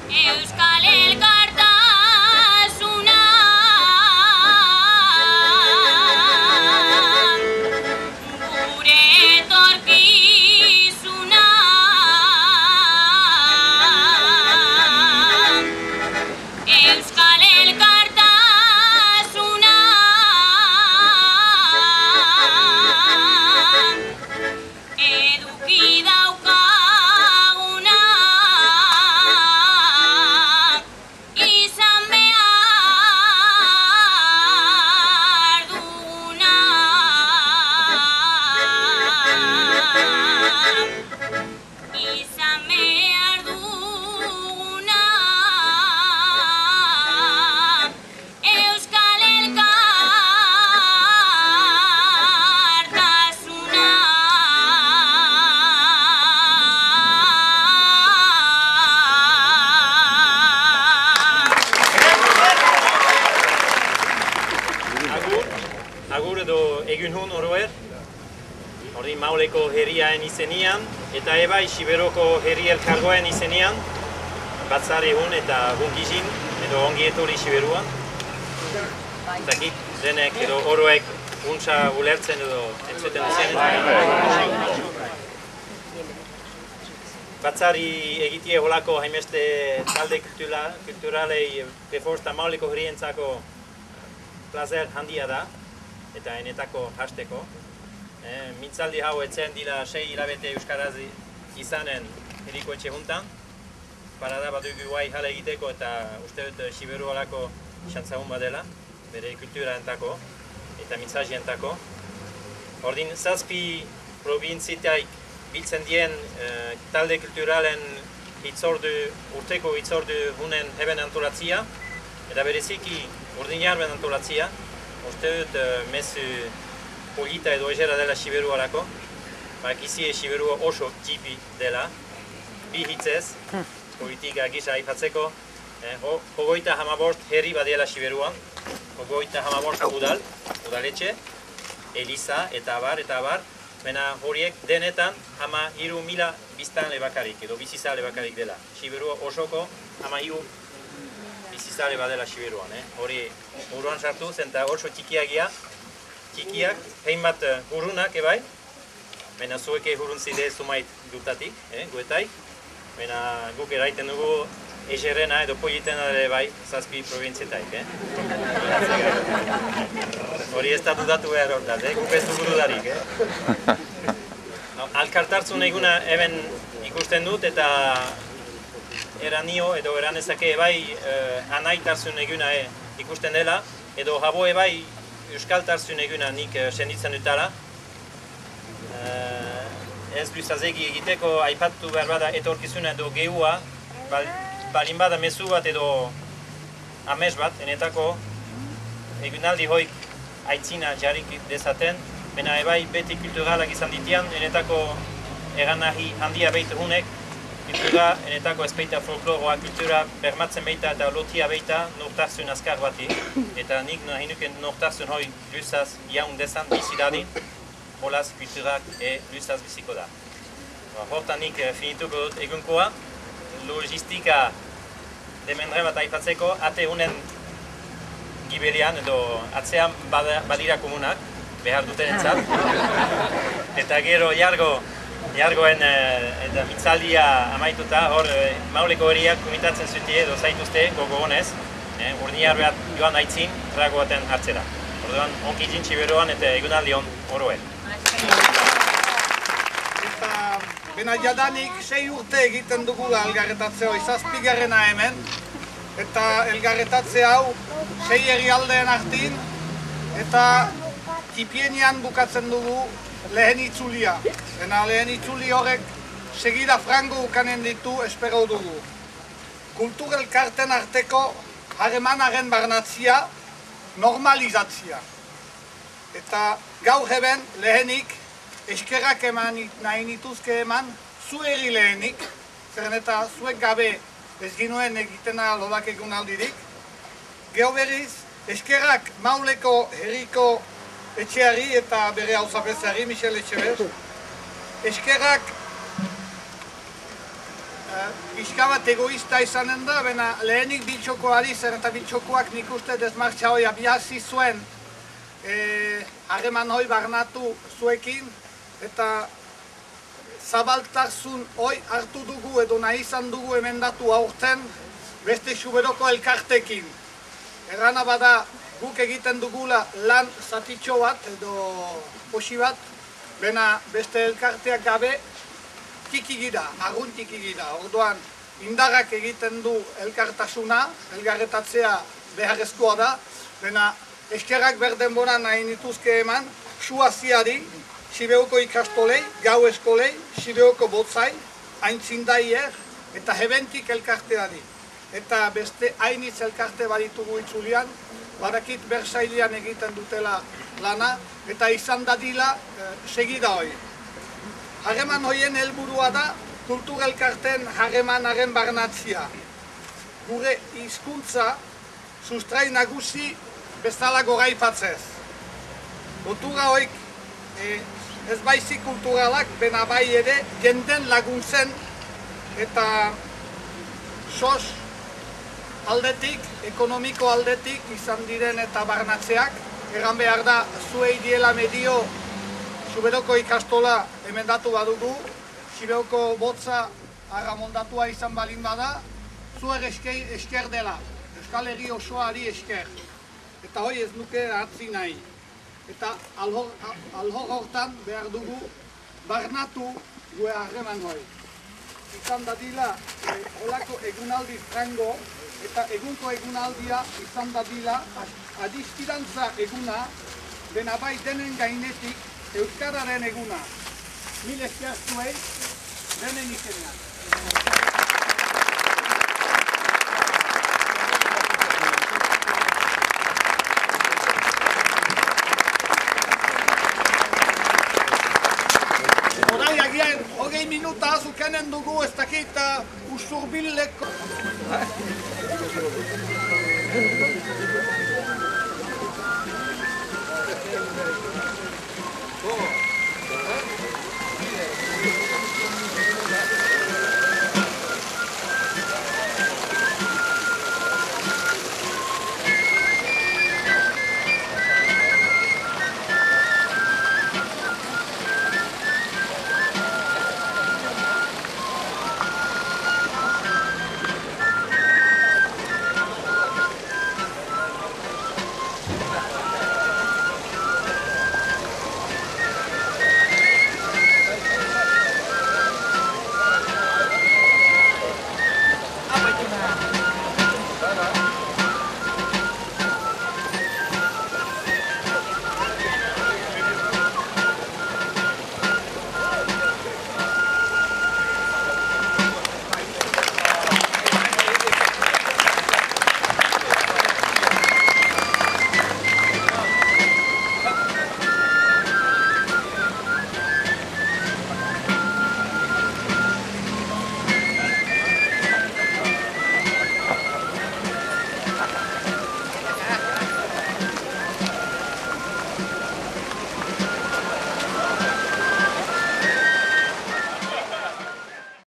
Euskal Elkartasuna gure etorkizuna Euskal Elkartasuna eduki daukaguna izan behar duguna izan behar duguna Euskal Elkartasuna Agur edo egun hon oroer, hori Mauleko herriaen izenian, eta ebai Siberoko herri elkargoen izenian, batzari hon eta hunkizin, edo ongi etorri Siberuan. Zakit, denek edo oroek untsa ulertzen edo entzuten izenen. Batzari egitie holako hainbeste talde kulturalei beforsta Mauleko herrientzako plazer handia da, eta enetako hasteko. Mintzaldi hau etzen dira 6 hilabete euskaraz izanen herriko etxe juntan. Parada bat dugu guai jala egiteko eta uste dut Siberualako xantzagun badela, bere kulturaentako eta mintzazientako. Ordin 7 probintzitaik biltzen dien talde kulturalen urteko hitzordu hunen heben antolatzia, eta bereziki urdinarben antolatzia. Uste dut mezu polita edo egera dela Siberuarako. Bakizie Siberua oso txipi dela. Bi hitzez, politika gisa aipatzeko. 35 herri badela Siberuan. 35 udaletxe, eliza eta abar. Baina horiek denetan 13.000 biztanle bakarrik edo bizizale bakarrik dela. Siberua osoko 13 bizizale badela Siberuan. Hori buruan sartu zen eta oso txikiak, hainbat hurunak ebai. Baina zueke huruntzi zumait dutatik, guetaik. Baina guk eraiten dugu eserrena edo politena ere bai 7 probintzitaik. Hori ez da dudatu behar hortaz, guk ez dugu dudarik. Alkartarzun eguna eben ikusten dut eta eranio edo eranezake bai anaitartzun eguna ikusten dela, edo jabo bai euskaltarzun eguna nik senditzen dutara. Ez duzazegi egiteko aipatu behar bada etorkizuna edo gehua, balin bada mezu bat edo amez bat, enetako egunaldi hoik aitzina jarrik dezaten, bena ebai beti kulturalak izan ditian, enetako eranahi handia behitu hunek, kultura, enetako ezpeita folkloroa, kultura bermatzen beita eta lotia beita nortarzun azkar bati. Eta nik nahi nuken nortarzun hoi luzaz jaun dezan bizidadin, holaz kulturak luzaz biziko da. Hortan nik finituko dut egunkoa, logistika demendre bat aipatzeko, ate hunen gibelian edo atzean badira komunak, behar duten entzat. Eta gero jargoen eta mitzaldia amaituta, hor Mauleko herriak komitatzen zutie edo zaituzte gogo honez, urdinar behar joan aitzin trago baten hartzera. Orduan, onki jintzi beroan eta egunaldi hon oroen. Eta bena jadanik 6 urte egiten dugula elgarretatze hoi, 7. hemen. Eta elgarretatze hau 6 herrialdeen artin eta Kipienian bukatzen dugu lehen itzulia. Bena lehen itzuli horrek segida frango ukanen ditu espero dugu. Kultur elkarten arteko harremanaren barnatzia, normalizatzia. Eta gaur heben lehenik eskerrak eman nahi nituzke eman, zu herri lehenik, zeren eta zuek gabe ez ginuen egitena lodak egun aldirik. Gero berriz, eskerrak Mauleko herriko etxeari eta bere hauzapezari, Michel Etxebez. Eskerrak pixka bat egoista izanen da, baina lehenik bitxokoari, zer eta bitxokoak nik uste desmartxa hoi abiazi zuen harreman hoi barnatu zuekin, eta zabaltasun hoi hartu dugu edo nahi izan dugu emendatu aurten beste Xuberoko elkartekin. Errana bada guk egiten dugula lan zatitxo bat edo posi bat, baina beste elkarteak gabe tiki gira, argun tiki gira. Orduan indarrak egiten du elkartasuna, elgarretatzea beharrezkoa da, baina eskerrak berdenbora nahi nituzke eman, suaziari, Sibeoko ikastolei, gau eskolei, Sibeoko botzai, aintzindaier eta hebentik elkarteari. Eta beste hainitz elkarte baditugu itzulian, badakit Bersailean egiten dutela lana, eta izan dadila segida hoi. Harreman hoien helburua da, kultur elkarten harremanaren barnatzia. Gure hizkuntza sustrai nagusi bezala goraipatzez. Lotura hoik ez baizik kulturalak, bena bai ere jenden laguntzen eta sos aldetik, ekonomiko aldetik izan diren eta barnatzeak. Erran behar da, zuei diela medio Xuberoko ikastola emendatu badugu, Sibeoko botza arramondatua izan balin bada, zuer esker dela, Euskal Herri osoari esker. Eta hoi ez nuke hartzi nahi. Eta alhor hortan behar dugu barnatu gue harreman hoi. Izan dadila olako egunaldi frango eta egunko egunaldia izan dadila adiskidantza eguna, dena bai denen gainetik Euskararen eguna. Mil esker zuei, denen izenean. Hogei minuta azukenen dugu ez dakit usurbileko.